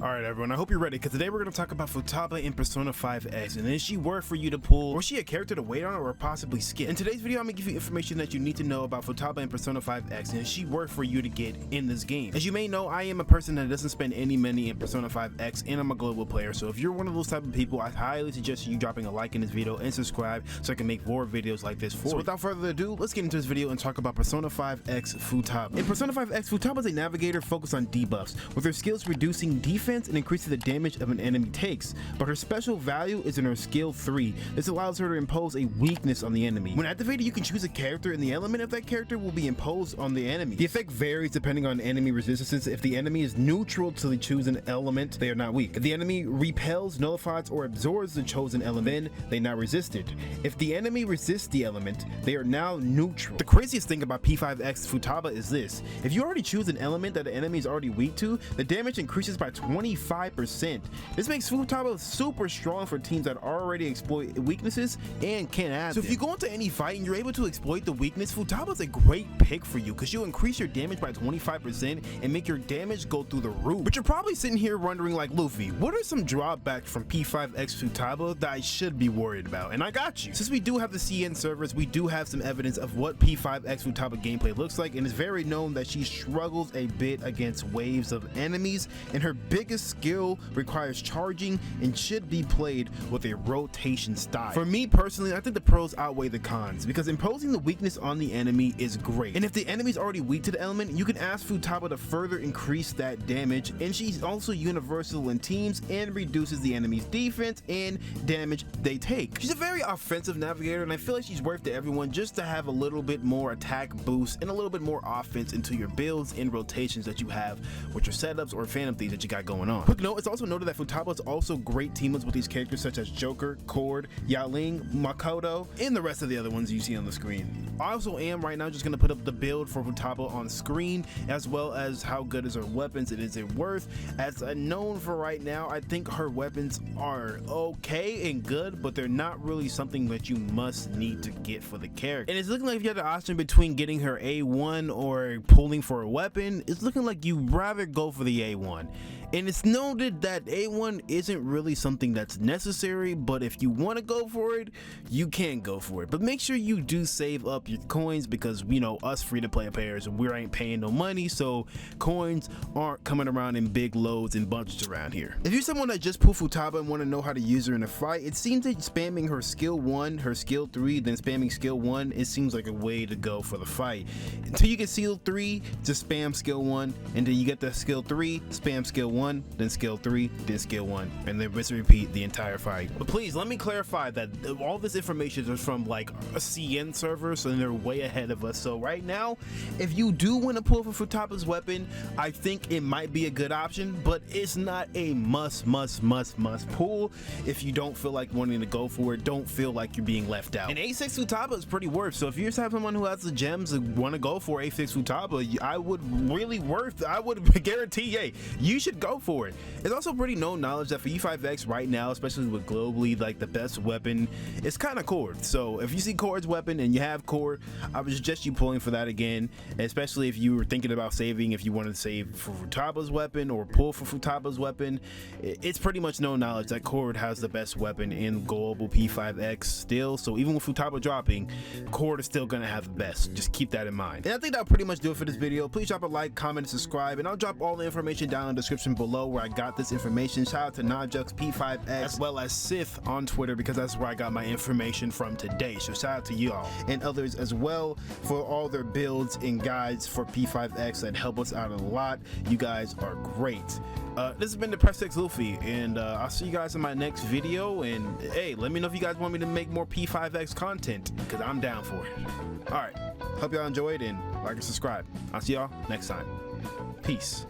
Alright everyone, I hope you're ready because today we're going to talk about Futaba in Persona 5X, and is she worth for you to pull, or is she a character to wait on or possibly skip? In today's video I'm going to give you information that you need to know about Futaba in Persona 5X, and is she worth for you to get in this game? As you may know, I am a person that doesn't spend any money in Persona 5X, and I'm a global player, so if you're one of those type of people, I highly suggest you dropping a like in this video and subscribe so I can make more videos like this for you. So without further ado, let's get into this video and talk about Persona 5X Futaba. In Persona 5X, Futaba is a navigator focused on debuffs, with her skills reducing defense and increasing the damage of an enemy takes, but her special value is in her skill 3. This allows her to impose a weakness on the enemy. When activated, you can choose a character and the element of that character will be imposed on the enemy. The effect varies depending on enemy resistances. If the enemy is neutral to the chosen element, they are not weak. If the enemy repels, nullifies, or absorbs the chosen element, then they now resist it. If the enemy resists the element, they are now neutral. The craziest thing about P5X Futaba is this: if you already choose an element that the enemy is already weak to, the damage increases by 25%. This makes Futaba super strong for teams that already exploit weaknesses and can't add them. So if you go into any fight and you're able to exploit the weakness, Futaba is a great pick for you because you'll increase your damage by 25% and make your damage go through the roof. But you're probably sitting here wondering, like, Luffy, what are some drawbacks from P5X Futaba that I should be worried about? And I got you. Since we do have the CN servers, we do have some evidence of what P5X Futaba gameplay looks like, and it's very known that she struggles a bit against waves of enemies, and her biggest skill requires charging and should be played with a rotation style. For me personally, I think the pros outweigh the cons because imposing the weakness on the enemy is great, and if the enemy is already weak to the element, you can ask Futaba to further increase that damage, and she's also universal in teams and reduces the enemy's defense and damage they take. She's a very offensive navigator, and I feel like she's worth to everyone just to have a little bit more attack boost and a little bit more offense into your builds and rotations that you have with your setups or Phantom Thieves that you got going on. Quick note, it's also noted that Futaba is also great team-ups with these characters such as Joker, Cord, Yaling, Makoto, and the rest of the other ones you see on the screen. I also am right now just going to put up the build for Futaba on screen, as well as how good is her weapons and is it worth. As known for right now, I think her weapons are okay and good, but they're not really something that you must need to get for the character. And it's looking like if you have the option between getting her A1 or pulling for a weapon, it's looking like you'd rather go for the A1. And it's noted that A1 isn't really something that's necessary, but if you want to go for it, you can go for it. But make sure you do save up your coins because, you know, us free-to-play players, we ain't paying no money, so coins aren't coming around in big loads and bunches around here. If you're someone that just pulled Futaba and want to know how to use her in a fight, it seems that spamming her skill 1, her skill 3, then spamming skill 1, it seems like a way to go for the fight. Until you get skill 3, just spam skill 1, and then you get the skill 3, spam skill 1, then skill 3, then skill 1, and then rinse and repeat the entire fight. But please let me clarify that all this information is from like a CN server, so they're way ahead of us. So right now, if you do want to pull for Futaba's weapon, I think it might be a good option, but it's not a must pull. If you don't feel like wanting to go for it, don't feel like you're being left out. And A6 Futaba is pretty worth. So if you just have someone who has the gems and want to go for A6 Futaba, I would guarantee, hey, you should go for it. It's also pretty known knowledge that for E5X right now, especially with globally, like the best weapon is kind of Cord. So if you see Cord's weapon and you have Cord, I would suggest you pulling for that again, especially if you were thinking about saving, if you wanted to save for Futaba's weapon or pull for Futaba's weapon. It's pretty much known knowledge that Cord has the best weapon in global P5X still, so even with Futaba dropping, Cord is still gonna have the best. Just keep that in mind. And I think that'll pretty much do it for this video. Please drop a like, comment, and subscribe, and I'll drop all the information down in the description below where I got this information. Shout out to Nojux P5X as well as Sith on Twitter because that's where I got my information from today. So shout out to y'all and others as well for all their builds and guides for P5X that help us out a lot. You guys are great. This has been the Press X Luffy, and I'll see you guys in my next video. And hey, let me know if you guys want me to make more P5X content because I'm down for it. All right, hope y'all enjoyed, and like and subscribe. I'll see y'all next time. Peace.